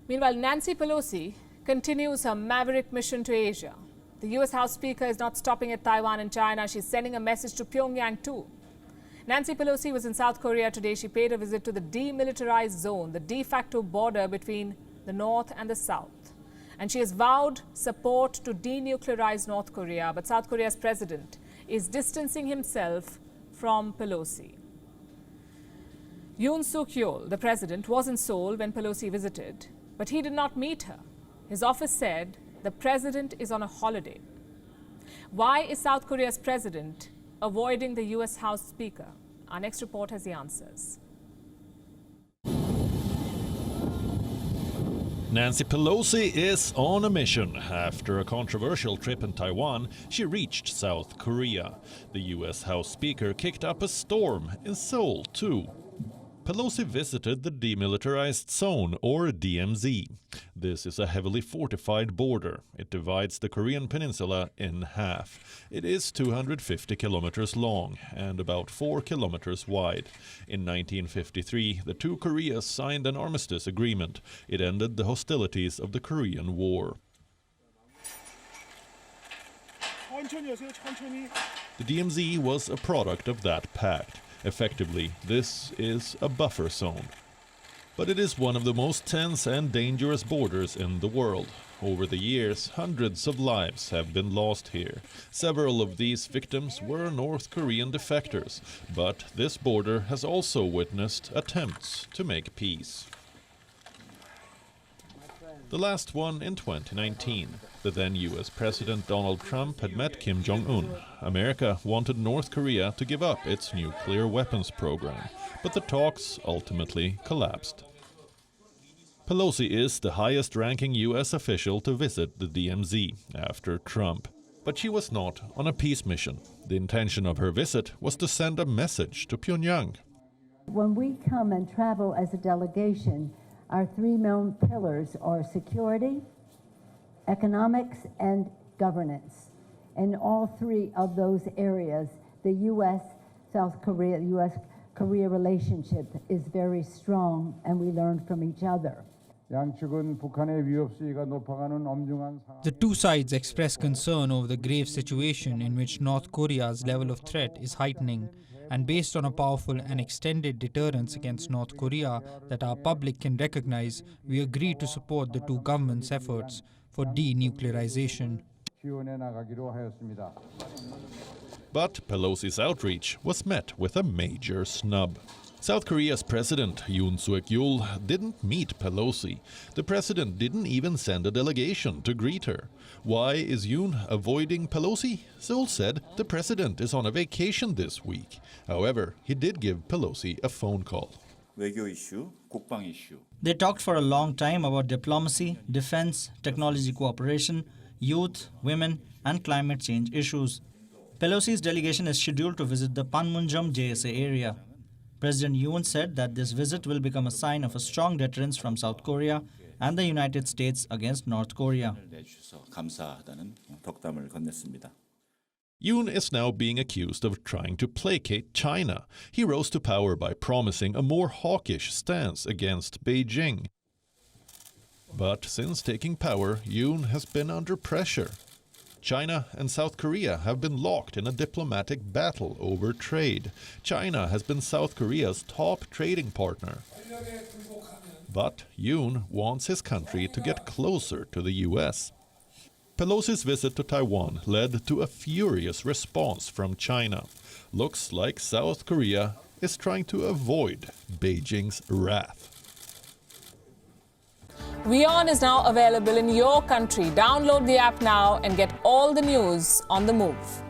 Meanwhile, Nancy Pelosi continues her maverick mission to Asia. The US House Speaker is not stopping at Taiwan and China. She's sending a message to Pyongyang too. Nancy Pelosi was in South Korea today. She paid a visit to the demilitarized zone, the de facto border between the North and the South. And she has vowed support to denuclearize North Korea. But South Korea's president is distancing himself from Pelosi. Yoon Suk-yeol, the president, was in Seoul when Pelosi visited, but he did not meet her. His office said the president is on a holiday. Why is South Korea's president avoiding the US House Speaker? Our next report has the answers. Nancy Pelosi is on a mission. After a controversial trip in Taiwan, she reached South Korea. The US House Speaker kicked up a storm in Seoul, too. Pelosi visited the Demilitarized Zone, or DMZ. This is a heavily fortified border. It divides the Korean peninsula in half. It is 250 kilometers long and about 4 kilometers wide. In 1953, the two Koreas signed an armistice agreement. It ended the hostilities of the Korean War. The DMZ was a product of that pact. Effectively, this is a buffer zone. But it is one of the most tense and dangerous borders in the world. Over the years, hundreds of lives have been lost here. Several of these victims were North Korean defectors, but this border has also witnessed attempts to make peace. The last one in 2019. The then US President Donald Trump had met Kim Jong-un. America wanted North Korea to give up its nuclear weapons program, but the talks ultimately collapsed. Pelosi is the highest-ranking US official to visit the DMZ after Trump. But she was not on a peace mission. The intention of her visit was to send a message to Pyongyang. When we come and travel as a delegation, our three main pillars are security, economics, and governance. In all three of those areas, the U.S.-South Korea, U.S.-Korea relationship is very strong, and we learn from each other. The two sides express concern over the grave situation in which North Korea's level of threat is heightening, and based on a powerful and extended deterrence against North Korea that our public can recognize, we agree to support the two governments' efforts for denuclearization. But Pelosi's outreach was met with a major snub. South Korea's president, Yoon Suk-yeol, didn't meet Pelosi. The president didn't even send a delegation to greet her. Why is Yoon avoiding Pelosi? Seoul said the president is on a vacation this week. However, he did give Pelosi a phone call. They talked for a long time about diplomacy, defense, technology cooperation, youth, women, and climate change issues. Pelosi's delegation is scheduled to visit the Panmunjom JSA area. President Yoon said that this visit will become a sign of a strong deterrence from South Korea and the United States against North Korea. Yoon is now being accused of trying to placate China. He rose to power by promising a more hawkish stance against Beijing. But since taking power, Yoon has been under pressure. China and South Korea have been locked in a diplomatic battle over trade. China has been South Korea's top trading partner. But Yoon wants his country to get closer to the US. Pelosi's visit to Taiwan led to a furious response from China. Looks like South Korea is trying to avoid Beijing's wrath. WION is now available in your country. Download the app now and get all the news on the move.